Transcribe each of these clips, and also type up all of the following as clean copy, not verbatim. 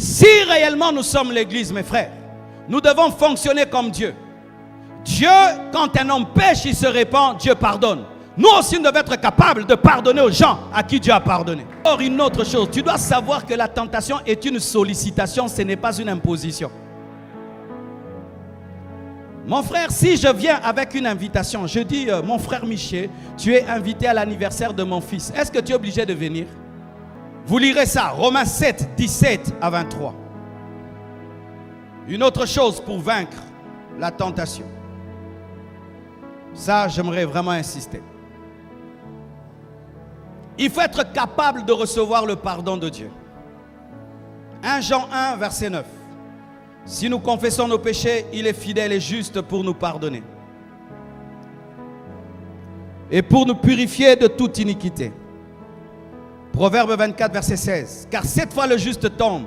Si réellement nous sommes l'église, mes frères, nous devons fonctionner comme Dieu. Dieu, quand un homme pêche, il se répand, Dieu pardonne. Nous aussi, nous devons être capables de pardonner aux gens à qui Dieu a pardonné. Or, une autre chose, tu dois savoir que la tentation est une sollicitation, ce n'est pas une imposition. Mon frère, si je viens avec une invitation, je dis, mon frère Michel, tu es invité à l'anniversaire de mon fils. Est-ce que tu es obligé de venir? Vous lirez ça, Romains 7, 17 à 23. Une autre chose pour vaincre la tentation. Ça, j'aimerais vraiment insister. Il faut être capable de recevoir le pardon de Dieu. 1 Jean 1, verset 9. Si nous confessons nos péchés, il est fidèle et juste pour nous pardonner et pour nous purifier de toute iniquité. Proverbe 24, verset 16. Car 7 fois le juste tombe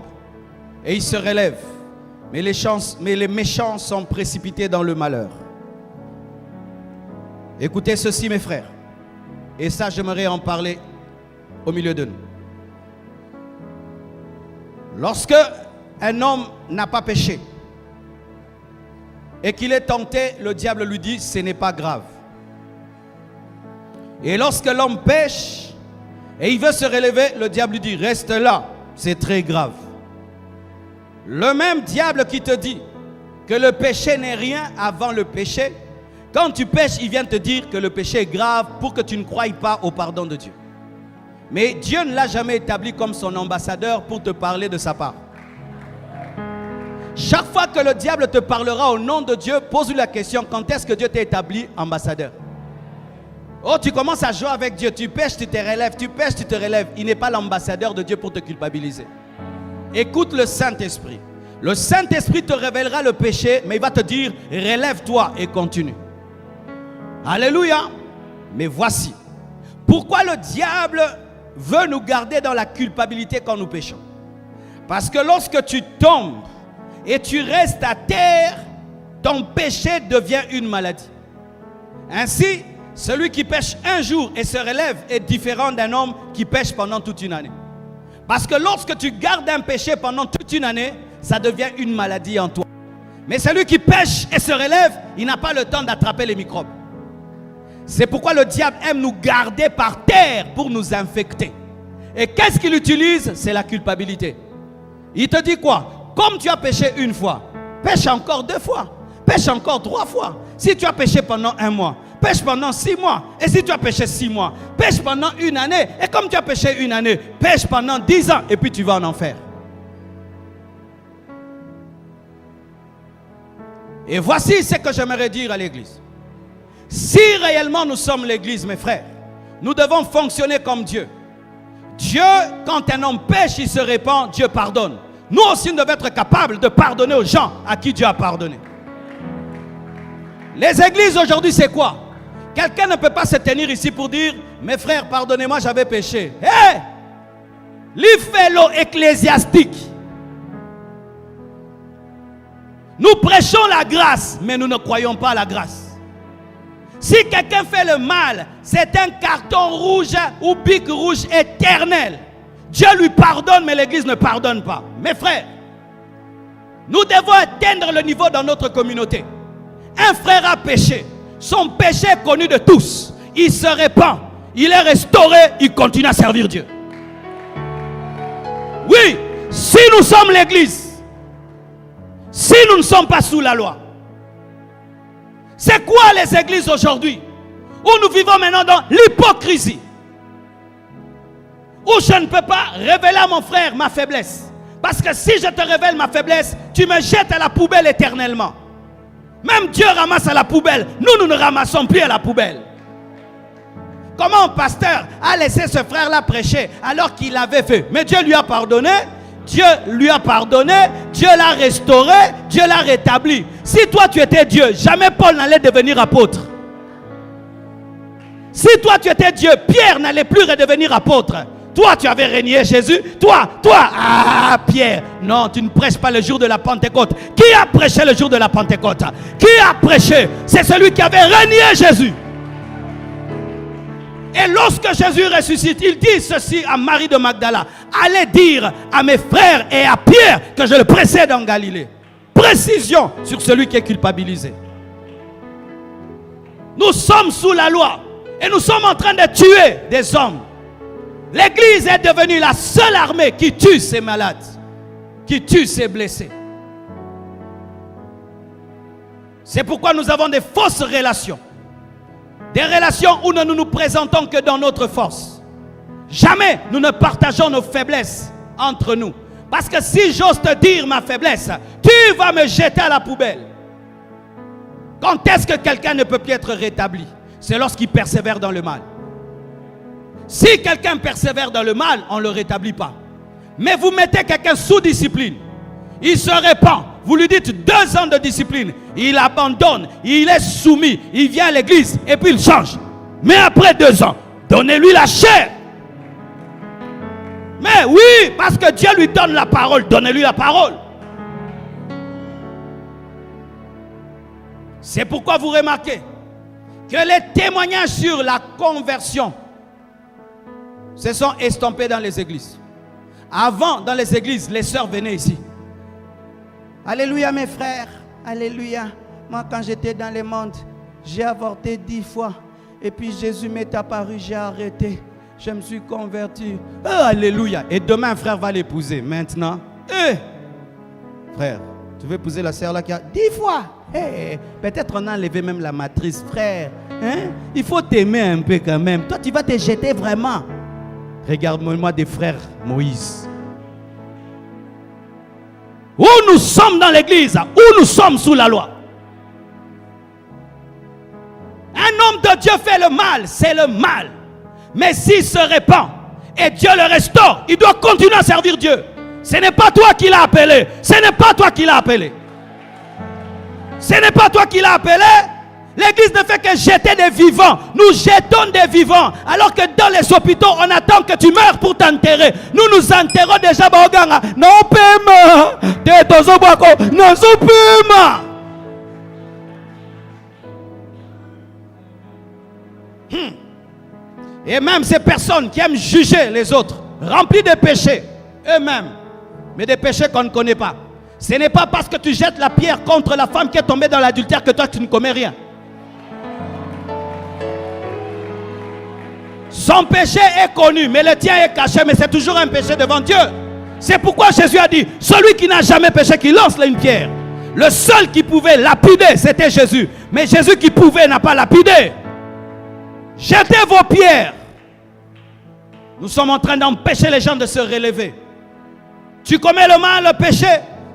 et il se relève, mais les méchants sont précipités dans le malheur. Écoutez ceci, mes frères, et ça, j'aimerais en parler au milieu de nous. Lorsque un homme n'a pas péché et qu'il est tenté, le diable lui dit, ce n'est pas grave. Et lorsque l'homme pêche et il veut se relever, le diable lui dit, reste là, c'est très grave. Le même diable qui te dit que le péché n'est rien avant le péché, quand tu pêches, il vient te dire que le péché est grave pour que tu ne croies pas au pardon de Dieu. Mais Dieu ne l'a jamais établi comme son ambassadeur pour te parler de sa part. Chaque fois que le diable te parlera au nom de Dieu, pose-lui la question, quand est-ce que Dieu t'a établi ambassadeur? Oh, tu commences à jouer avec Dieu, tu pêches, tu te relèves, tu pêches, tu te relèves. Il n'est pas l'ambassadeur de Dieu pour te culpabiliser. Écoute le Saint-Esprit. Le Saint-Esprit te révélera le péché, mais il va te dire, relève-toi et continue. Alléluia. Mais voici, pourquoi le diable veut nous garder dans la culpabilité quand nous péchons? Parce que lorsque tu tombes et tu restes à terre, ton péché devient une maladie. Ainsi, celui qui pêche un jour et se relève est différent d'un homme qui pêche pendant toute une année. Parce que lorsque tu gardes un péché pendant toute une année, ça devient une maladie en toi. Mais celui qui pêche et se relève, il n'a pas le temps d'attraper les microbes. C'est pourquoi le diable aime nous garder par terre pour nous infecter. Et qu'est-ce qu'il utilise? C'est la culpabilité. Il te dit quoi? Comme tu as péché une fois, pêche encore 2 fois, pêche encore 3 fois. Si tu as péché pendant 1 mois, pêche pendant 6 mois. Et si tu as péché 6 mois, pêche pendant 1 année. Et comme tu as péché 1 année, pêche pendant 10 ans. Et puis tu vas en enfer. Et voici ce que j'aimerais dire à l'église. Si réellement nous sommes l'église, mes frères, nous devons fonctionner comme Dieu. Dieu, quand un homme pêche, il se répand, Dieu pardonne. Nous aussi, nous devons être capables de pardonner aux gens à qui Dieu a pardonné. Les églises aujourd'hui, c'est quoi? Quelqu'un ne peut pas se tenir ici pour dire, mes frères, pardonnez-moi, j'avais péché. Hé! L'ifélo ecclésiastique. Nous prêchons la grâce, mais nous ne croyons pas à la grâce. Si quelqu'un fait le mal, c'est un carton rouge ou bic rouge éternel. Dieu lui pardonne, mais l'église ne pardonne pas. Mes frères, nous devons atteindre le niveau dans notre communauté. Un frère a péché. Son péché est connu de tous. Il se répand. Il est restauré. Il continue à servir Dieu. Oui, si nous sommes l'église, si nous ne sommes pas sous la loi, c'est quoi les églises aujourd'hui? Où nous vivons maintenant dans l'hypocrisie. Où je ne peux pas révéler à mon frère ma faiblesse. Parce que si je te révèle ma faiblesse, tu me jettes à la poubelle éternellement. Même Dieu ramasse à la poubelle. Nous ne ramassons plus à la poubelle. Comment un pasteur a laissé ce frère-là prêcher alors qu'il avait fait? Mais Dieu lui a pardonné. Dieu lui a pardonné, Dieu l'a restauré, Dieu l'a rétabli. Si toi tu étais Dieu, jamais Paul n'allait devenir apôtre. Si toi tu étais Dieu, Pierre n'allait plus redevenir apôtre. Toi tu avais régné Jésus, toi, Pierre, non, tu ne prêches pas le jour de la Pentecôte. Qui a prêché le jour de la Pentecôte? Qui a prêché? C'est celui qui avait régné Jésus. Et lorsque Jésus ressuscite, il dit ceci à Marie de Magdala: allez dire à mes frères et à Pierre que je le précède en Galilée. Précision sur celui qui est culpabilisé. Nous sommes sous la loi et nous sommes en train de tuer des hommes. L'église est devenue la seule armée qui tue ses malades, qui tue ses blessés. C'est pourquoi nous avons des fausses relations. Des relations où nous ne nous présentons que dans notre force. Jamais nous ne partageons nos faiblesses entre nous. Parce que si j'ose te dire ma faiblesse, tu vas me jeter à la poubelle. Quand est-ce que quelqu'un ne peut plus être rétabli? C'est lorsqu'il persévère dans le mal. Si quelqu'un persévère dans le mal, on ne le rétablit pas. Mais vous mettez quelqu'un sous discipline, il se répand. Vous lui dites 2 ans de discipline, il abandonne, il est soumis, il vient à l'église et puis il change. Mais après 2 ans, donnez-lui la chair. Mais oui, parce que Dieu lui donne la parole, donnez-lui la parole. C'est pourquoi vous remarquez que les témoignages sur la conversion se sont estompés dans les églises. Avant, dans les églises, les sœurs venaient ici. Alléluia mes frères, alléluia. Moi quand j'étais dans le monde, j'ai avorté 10 fois. Et puis Jésus m'est apparu, j'ai arrêté. Je me suis converti. Oh, alléluia. Et demain un frère va l'épouser. Maintenant, frère, tu veux épouser la sœur là qui a 10 fois. Peut-être on a enlevé même la matrice, frère. Il faut t'aimer un peu quand même. Toi tu vas te jeter vraiment. Regarde-moi des frères Moïse. Où nous sommes dans l'église, où nous sommes sous la loi. Un homme de Dieu fait le mal, c'est le mal. Mais s'il se répand et Dieu le restaure, il doit continuer à servir Dieu. Ce n'est pas toi qui l'as appelé. Ce n'est pas toi qui l'as appelé. Ce n'est pas toi qui l'as appelé. L'église ne fait que jeter des vivants. Nous jetons des vivants. Alors que dans les hôpitaux, on attend que tu meurs pour t'enterrer. Nous nous enterrons déjà. Non, Et même ces personnes qui aiment juger les autres, remplies de péchés, eux-mêmes, mais des péchés qu'on ne connaît pas. Ce n'est pas parce que tu jettes la pierre contre la femme qui est tombée dans l'adultère que toi tu ne commets rien. Son péché est connu, mais le tien est caché, mais c'est toujours un péché devant Dieu. C'est pourquoi Jésus a dit, celui qui n'a jamais péché, qui lance une pierre. Le seul qui pouvait lapider, c'était Jésus. Mais Jésus qui pouvait n'a pas lapidé. Jetez vos pierres. Nous sommes en train d'empêcher les gens de se relever. Tu commets le mal, le péché,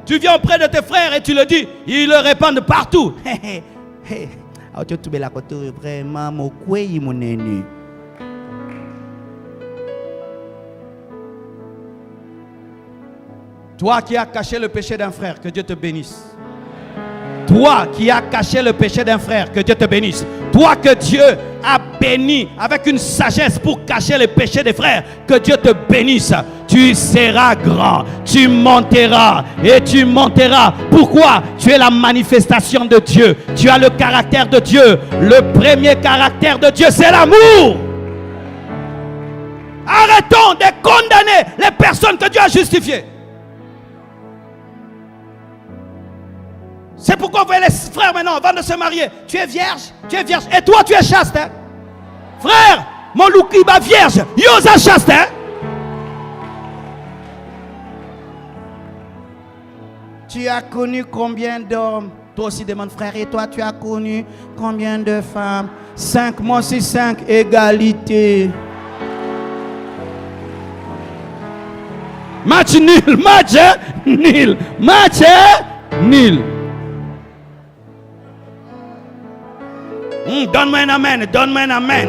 tu viens auprès de tes frères et tu le dis, ils le répandent partout. Toi qui as caché le péché d'un frère, que Dieu te bénisse. Toi qui as caché le péché d'un frère, que Dieu te bénisse. Toi que Dieu a béni avec une sagesse pour cacher le péché des frères, que Dieu te bénisse. Tu seras grand, tu monteras et tu monteras. Pourquoi? Tu es la manifestation de Dieu. Tu as le caractère de Dieu. Le premier caractère de Dieu, c'est l'amour. Arrêtons de condamner les personnes que Dieu a justifiées. C'est pourquoi vous voyez les frères maintenant, avant de se marier, tu es vierge, et toi tu es chaste. Hein? Frère, mon loukiba vierge, yosa chaste. Hein? Tu as connu combien d'hommes? Toi aussi demande frère, et toi tu as connu combien de femmes? 5, moi aussi 5, égalité. Match nul, match nul, match nul. Donne-moi un amen, donne-moi un amen.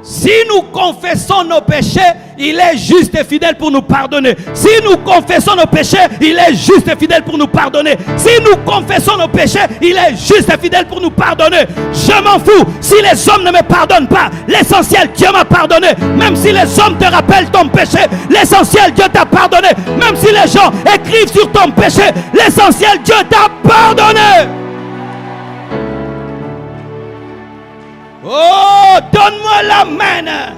Si nous confessons nos péchés, il est juste et fidèle pour nous pardonner. Si nous confessons nos péchés, il est juste et fidèle pour nous pardonner. Si nous confessons nos péchés, il est juste et fidèle pour nous pardonner. Je m'en fous si les hommes ne me pardonnent pas. L'essentiel, Dieu m'a pardonné. Même si les hommes te rappellent ton péché, l'essentiel, Dieu t'a pardonné. Même si les gens écrivent sur ton péché, l'essentiel, Dieu t'a pardonné. Oh, donne-moi l'amen.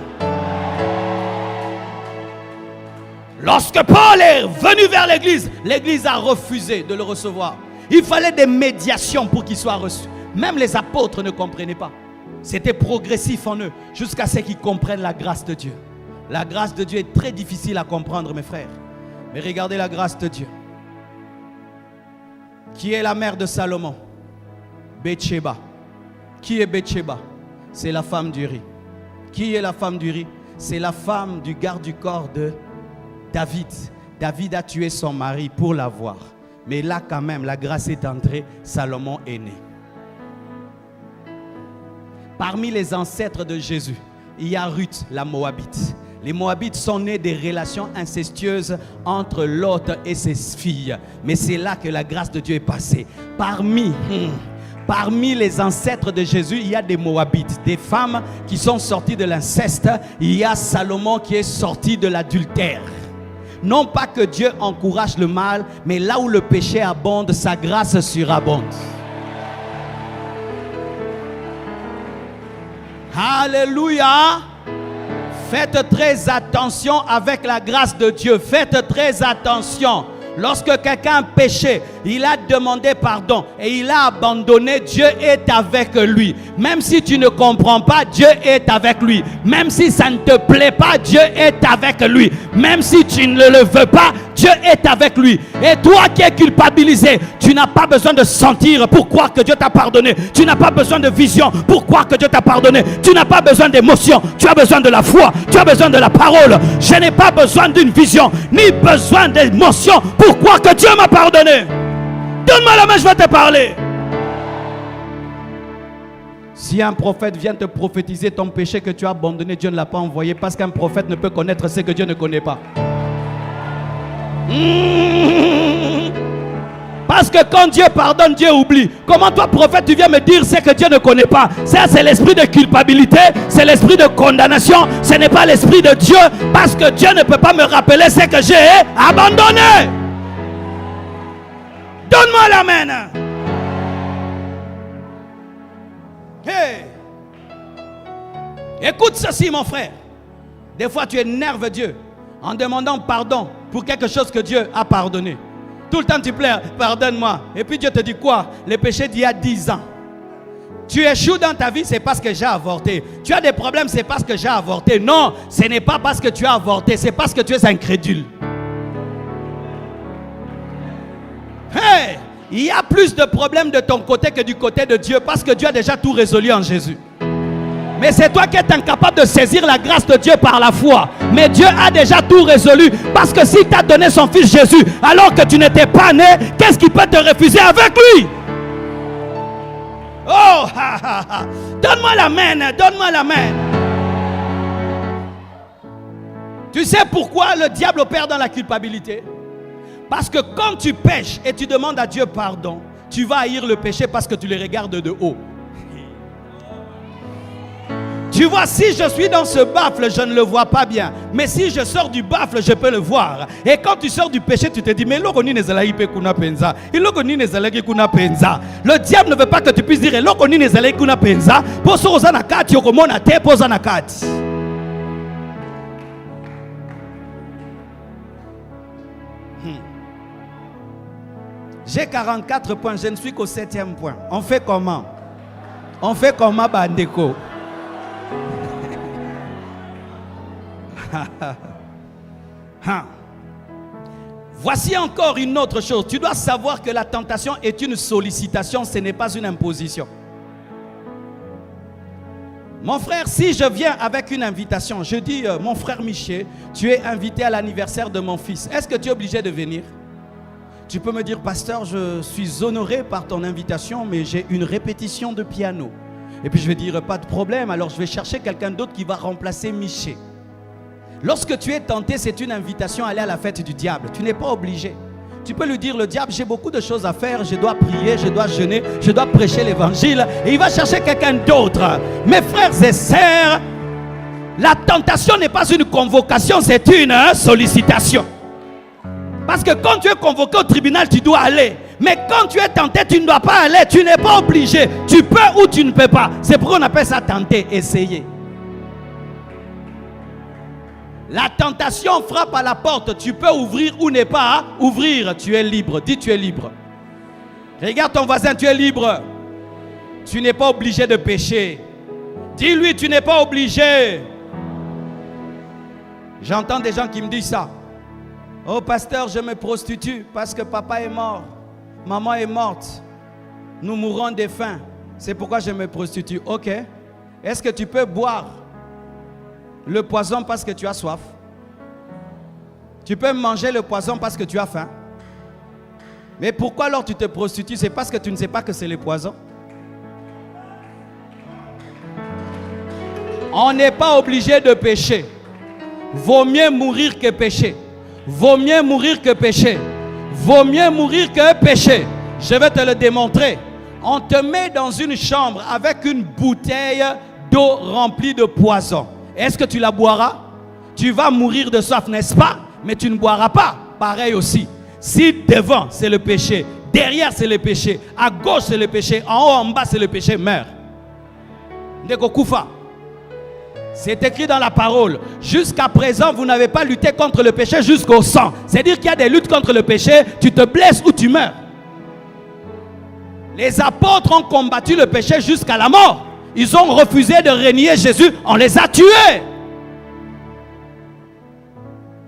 Lorsque Paul est venu vers l'église, l'église a refusé de le recevoir. Il fallait des médiations pour qu'il soit reçu. Même les apôtres ne comprenaient pas. C'était progressif en eux, jusqu'à ce qu'ils comprennent la grâce de Dieu. La grâce de Dieu est très difficile à comprendre, mes frères. Mais regardez la grâce de Dieu. Qui est la mère de Salomon? Bathsheba. Qui est Bathsheba? C'est la femme d'Uri. Qui est la femme d'Uri? C'est la femme du garde du corps de David. David a tué son mari pour l'avoir. Mais là quand même, la grâce est entrée, Salomon est né. Parmi les ancêtres de Jésus, il y a Ruth, la Moabite. Les Moabites sont nés des relations incestueuses entre Lot et ses filles. Mais c'est là que la grâce de Dieu est passée. Parmi les ancêtres de Jésus, il y a des Moabites, des femmes qui sont sorties de l'inceste. Il y a Salomon qui est sorti de l'adultère. Non pas que Dieu encourage le mal, mais là où le péché abonde, sa grâce surabonde. Alléluia. Faites très attention avec la grâce de Dieu. Faites très attention. Lorsque quelqu'un a péché, il a demandé pardon et il a abandonné, Dieu est avec lui. Même si tu ne comprends pas, Dieu est avec lui. Même si ça ne te plaît pas, Dieu est avec lui. Même si tu ne le veux pas, Dieu est avec lui. Et toi qui es culpabilisé, tu n'as pas besoin de sentir pour croire que Dieu t'a pardonné. Tu n'as pas besoin de vision pour croire que Dieu t'a pardonné. Tu n'as pas besoin d'émotion. Tu as besoin de la foi. Tu as besoin de la parole. Je n'ai pas besoin d'une vision, ni besoin d'émotion pour croire que Dieu m'a pardonné. Donne-moi la main, je vais te parler. Si un prophète vient te prophétiser ton péché que tu as abandonné, Dieu ne l'a pas envoyé, parce qu'un prophète ne peut connaître ce que Dieu ne connaît pas. Parce que quand Dieu pardonne, Dieu oublie. Comment toi, prophète, tu viens me dire ce que Dieu ne connaît pas? Ça, c'est l'esprit de culpabilité, c'est l'esprit de condamnation. Ce n'est pas l'esprit de Dieu, parce que Dieu ne peut pas me rappeler ce que j'ai abandonné. Donne-moi la main. Hey. Écoute ceci, mon frère. Des fois, tu énerves Dieu en demandant pardon pour quelque chose que Dieu a pardonné. Tout le temps, tu pleures, pardonne-moi. Et puis Dieu te dit quoi? Les péchés d'il y a 10 ans. Tu échoues dans ta vie, c'est parce que j'ai avorté. Tu as des problèmes, c'est parce que j'ai avorté. Non, ce n'est pas parce que tu as avorté, c'est parce que tu es incrédule. Hey, il y a plus de problèmes de ton côté que du côté de Dieu, parce que Dieu a déjà tout résolu en Jésus. Mais c'est toi qui es incapable de saisir la grâce de Dieu par la foi. Mais Dieu a déjà tout résolu, parce que s'il t'a donné son fils Jésus alors que tu n'étais pas né, qu'est-ce qui peut te refuser avec lui? Oh, donne-moi la main, donne-moi la main. Tu sais pourquoi le diable opère dans la culpabilité? Parce que quand tu pèches et tu demandes à Dieu pardon, tu vas haïr le péché parce que tu le regardes de haut. Tu vois, si je suis dans ce baffle, je ne le vois pas bien. Mais si je sors du baffle, je peux le voir. Et quand tu sors du péché, tu te dis, mais le diable ne veut pas que tu puisses dire, j'ai 44 points, je ne suis qu'au 7e point. On fait comment? On fait comment, Bandeko? Voici encore une autre chose. Tu dois savoir que la tentation est une sollicitation, ce n'est pas une imposition. Mon frère, si je viens avec une invitation, je dis, mon frère Miché, tu es invité à l'anniversaire de mon fils. Est-ce que tu es obligé de venir? Tu peux me dire, pasteur, je suis honoré par ton invitation, mais j'ai une répétition de piano. Et puis je vais dire, pas de problème, alors je vais chercher quelqu'un d'autre qui va remplacer Miché. Lorsque tu es tenté, c'est une invitation à aller à la fête du diable. Tu n'es pas obligé. Tu peux lui dire, le diable, j'ai beaucoup de choses à faire, je dois prier, je dois jeûner, je dois prêcher l'évangile. Et il va chercher quelqu'un d'autre. Mes frères et sœurs, la tentation n'est pas une convocation, c'est une sollicitation. Parce que quand tu es convoqué au tribunal, tu dois aller. Mais quand tu es tenté, tu ne dois pas aller. Tu n'es pas obligé. Tu peux ou tu ne peux pas. C'est pourquoi on appelle ça tenter, essayer. La tentation frappe à la porte. Tu peux ouvrir ou ne pas ouvrir. Tu es libre. Dis, tu es libre. Regarde ton voisin, tu es libre. Tu n'es pas obligé de pécher. Dis-lui, tu n'es pas obligé. J'entends des gens qui me disent ça. Oh pasteur, je me prostitue parce que papa est mort. Maman est morte. Nous mourrons de faim. C'est pourquoi je me prostitue. Ok. Est-ce que tu peux boire le poison parce que tu as soif? Tu peux manger le poison parce que tu as faim? Mais pourquoi alors tu te prostitues? C'est parce que tu ne sais pas que c'est le poison. On n'est pas obligé de pécher. Vaut mieux mourir que pécher. Vaut mieux mourir que pécher. Vaut mieux mourir que pécher. Je vais te le démontrer. On te met dans une chambre avec une bouteille d'eau remplie de poison. Est-ce que tu la boiras? Tu vas mourir de soif, n'est-ce pas? Mais tu ne boiras pas. Pareil aussi. Si devant c'est le péché, derrière c'est le péché, à gauche c'est le péché, en haut, en bas c'est le péché, meurt. Ndeko Koufa. C'est écrit dans la parole. Jusqu'à présent, vous n'avez pas lutté contre le péché jusqu'au sang. C'est-à-dire qu'il y a des luttes contre le péché, tu te blesses ou tu meurs. Les apôtres ont combattu le péché jusqu'à la mort. Ils ont refusé de renier Jésus, on les a tués.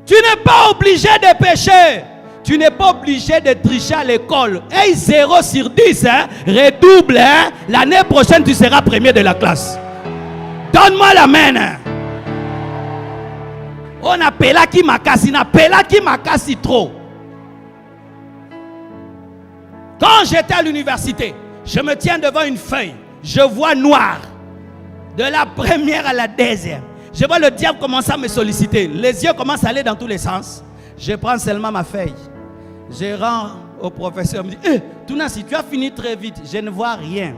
Tu n'es pas obligé de pécher. Tu n'es pas obligé de tricher à l'école. Hey, 0 sur 10, hein? Redouble. Hein? L'année prochaine, tu seras premier de la classe. Donne-moi la main. On appelle qui makasi, makasi trop. Quand j'étais à l'université, je me tiens devant une feuille. Je vois noir. De la première à la deuxième. Je vois le diable commencer à me solliciter. Les yeux commencent à aller dans tous les sens. Je prends seulement ma feuille. Je rends au professeur. Il me dit, Tounasi, tu as fini très vite. Je ne vois rien.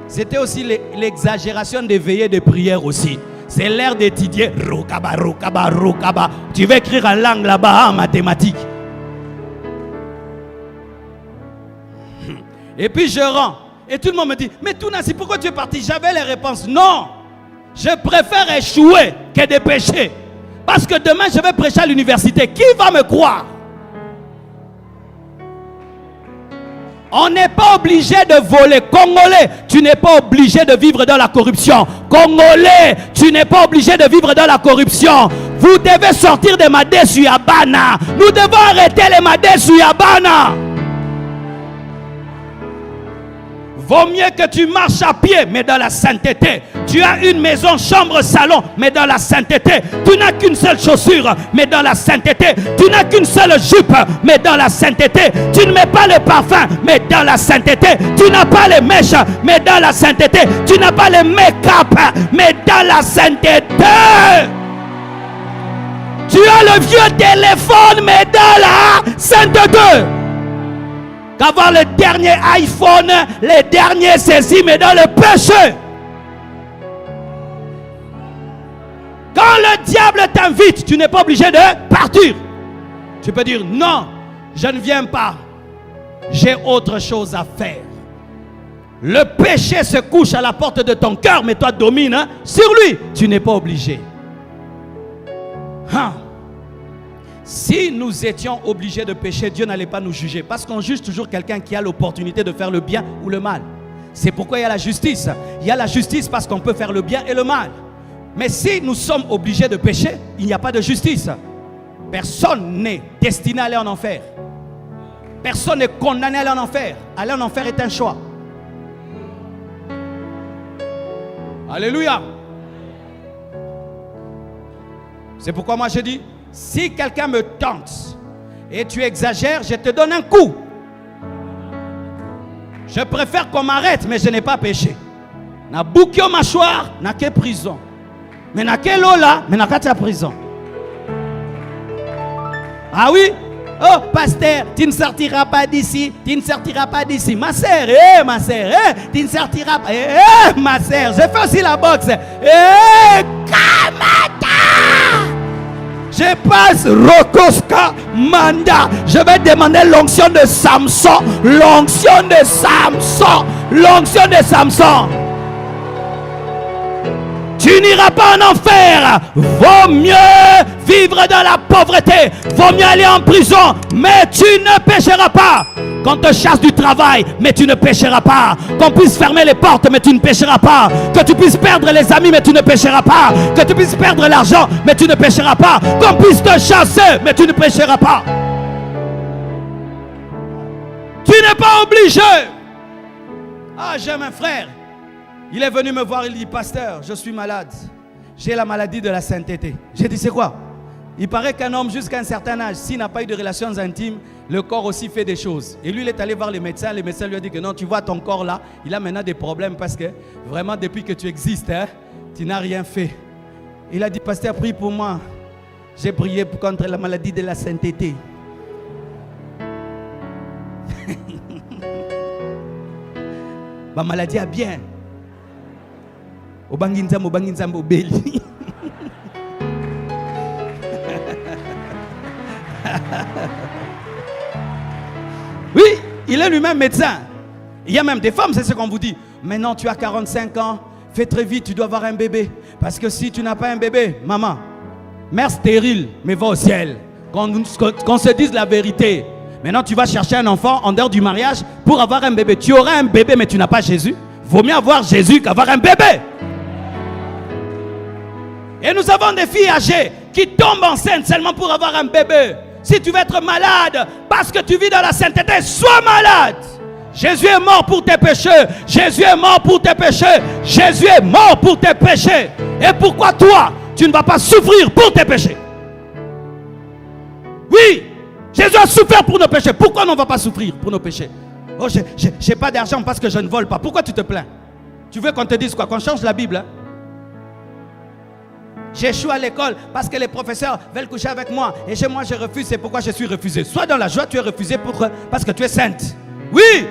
C'était aussi l'exagération des veillées de prière aussi. C'est l'heure d'étudier. Rokaba, rokaba, rokaba. Tu vas écrire en langue là-bas, en mathématiques. Et puis je rends. Et tout le monde me dit, mais Tounasi, pourquoi tu es parti? J'avais les réponses. Non, je préfère échouer que de pécher. Parce que demain, je vais prêcher à l'université. Qui va me croire? On n'est pas obligé de voler. Congolais, tu n'es pas obligé de vivre dans la corruption. Congolais, tu n'es pas obligé de vivre dans la corruption. Vous devez sortir des Madé Suyabana. Nous devons arrêter les Madé Suyabana. Vaut mieux que tu marches à pied, mais dans la sainteté. Tu as une maison, chambre, salon, mais dans la sainteté. Tu n'as qu'une seule chaussure, mais dans la sainteté. Tu n'as qu'une seule jupe, mais dans la sainteté. Tu ne mets pas le parfum, mais dans la sainteté. Tu n'as pas les mèches, mais dans la sainteté. Tu n'as pas les make-up, mais dans la sainteté. Tu as le vieux téléphone, mais dans la sainteté. Qu'avoir le dernier iPhone, les derniers saisies, mais dans le péché. Quand le diable t'invite, tu n'es pas obligé de partir. Tu peux dire non, je ne viens pas. J'ai autre chose à faire. Le péché se couche à la porte de ton cœur, mais toi domine sur lui. Tu n'es pas obligé. Si nous étions obligés de pécher, Dieu n'allait pas nous juger. Parce qu'on juge toujours quelqu'un qui a l'opportunité de faire le bien ou le mal. C'est pourquoi il y a la justice. Il y a la justice parce qu'on peut faire le bien et le mal. Mais si nous sommes obligés de pécher, il n'y a pas de justice. Personne n'est destiné à aller en enfer. Personne n'est condamné à aller en enfer. Aller en enfer est un choix. Alléluia. C'est pourquoi moi je dis, si quelqu'un me tente et tu exagères, je te donne un coup. Je préfère qu'on m'arrête, mais je n'ai pas péché. Na boukio mâchoire, na que prison. Mais na que lola, mais na que prison. Ah oui? Oh, pasteur, tu ne sortiras pas d'ici. Tu ne sortiras pas d'ici. Ma sœur, ma sœur, tu ne sortiras pas. Ma sœur, je fais aussi la boxe. Kamata! Je Je passe Rokoska Manda. Je vais demander l'onction de Samson. L'onction de Samson. L'onction de Samson. Tu n'iras pas en enfer. Vaut mieux vivre dans la pauvreté. Vaut mieux aller en prison. Mais tu ne pécheras pas. Qu'on te chasse du travail, mais tu ne pécheras pas. Qu'on puisse fermer les portes, mais tu ne pécheras pas. Que tu puisses perdre les amis, mais tu ne pécheras pas. Que tu puisses perdre l'argent, mais tu ne pécheras pas. Qu'on puisse te chasser, mais tu ne pécheras pas. Tu n'es pas obligé. Ah, j'ai un frère. Il est venu me voir, il dit, pasteur, je suis malade. J'ai la maladie de la sainteté. J'ai dit, c'est quoi? Il paraît qu'un homme jusqu'à un certain âge, s'il n'a pas eu de relations intimes, le corps aussi fait des choses. Et lui, il est allé voir les médecins lui a dit que non, tu vois ton corps là, il a maintenant des problèmes parce que vraiment depuis que tu existes, tu n'as rien fait. Il a dit, pasteur, prie pour moi. J'ai prié contre la maladie de la sainteté. Ma maladie a bien. Obanginzam, obeli. Oui, il est lui-même médecin. Il y a même des femmes, c'est ce qu'on vous dit. Maintenant, tu as 45 ans, fais très vite, tu dois avoir un bébé. Parce que si tu n'as pas un bébé, maman, mère stérile, mais va au ciel. Qu'on se dise la vérité. Maintenant, tu vas chercher un enfant en dehors du mariage pour avoir un bébé. Tu auras un bébé, mais tu n'as pas Jésus. Vaut mieux avoir Jésus qu'avoir un bébé. Et nous avons des filles âgées qui tombent enceintes seulement pour avoir un bébé. Si tu veux être malade parce que tu vis dans la sainteté, sois malade. Jésus est mort pour tes péchés. Jésus est mort pour tes péchés. Jésus est mort pour tes péchés. Et pourquoi toi, tu ne vas pas souffrir pour tes péchés? Oui, Jésus a souffert pour nos péchés. Pourquoi on ne va pas souffrir pour nos péchés? Oh, j'ai pas d'argent parce que je ne vole pas. Pourquoi tu te plains? Tu veux qu'on te dise quoi? Qu'on change la Bible, hein? J'échoue à l'école parce que les professeurs veulent coucher avec moi. Et chez moi, je refuse. C'est pourquoi je suis refusé. Sois dans la joie, tu es refusé parce que tu es sainte. Oui,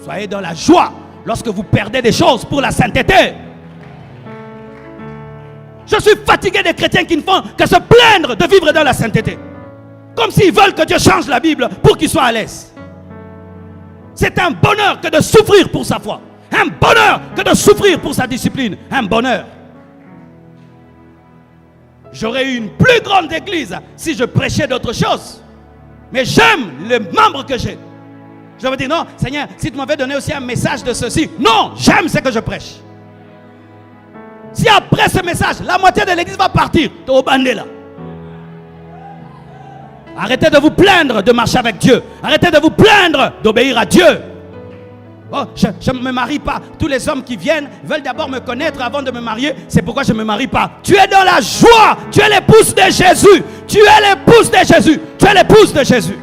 soyez dans la joie lorsque vous perdez des choses pour la sainteté. Je suis fatigué des chrétiens qui ne font que se plaindre de vivre dans la sainteté. Comme s'ils veulent que Dieu change la Bible pour qu'ils soient à l'aise. C'est un bonheur que de souffrir pour sa foi. Un bonheur que de souffrir pour sa discipline. Un bonheur. J'aurais eu une plus grande église si je prêchais d'autres choses. Mais j'aime les membres que j'ai. Je vais dire, non, Seigneur, si tu m'avais donné aussi un message de ceci. Non, j'aime ce que je prêche. Si après ce message, la moitié de l'église va partir, tu es au bandé là. Arrêtez de vous plaindre de marcher avec Dieu. Arrêtez de vous plaindre d'obéir à Dieu. Oh, je ne me marie pas. Tous les hommes qui viennent veulent d'abord me connaître avant de me marier. C'est pourquoi je ne me marie pas. Tu es dans la joie. Tu es l'épouse de Jésus. Tu es l'épouse de Jésus. Tu es l'épouse de Jésus.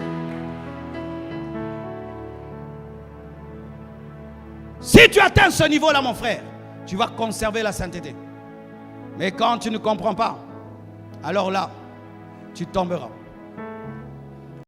Si tu atteins ce niveau-là, mon frère, tu vas conserver la sainteté. Mais quand tu ne comprends pas, alors là, tu tomberas.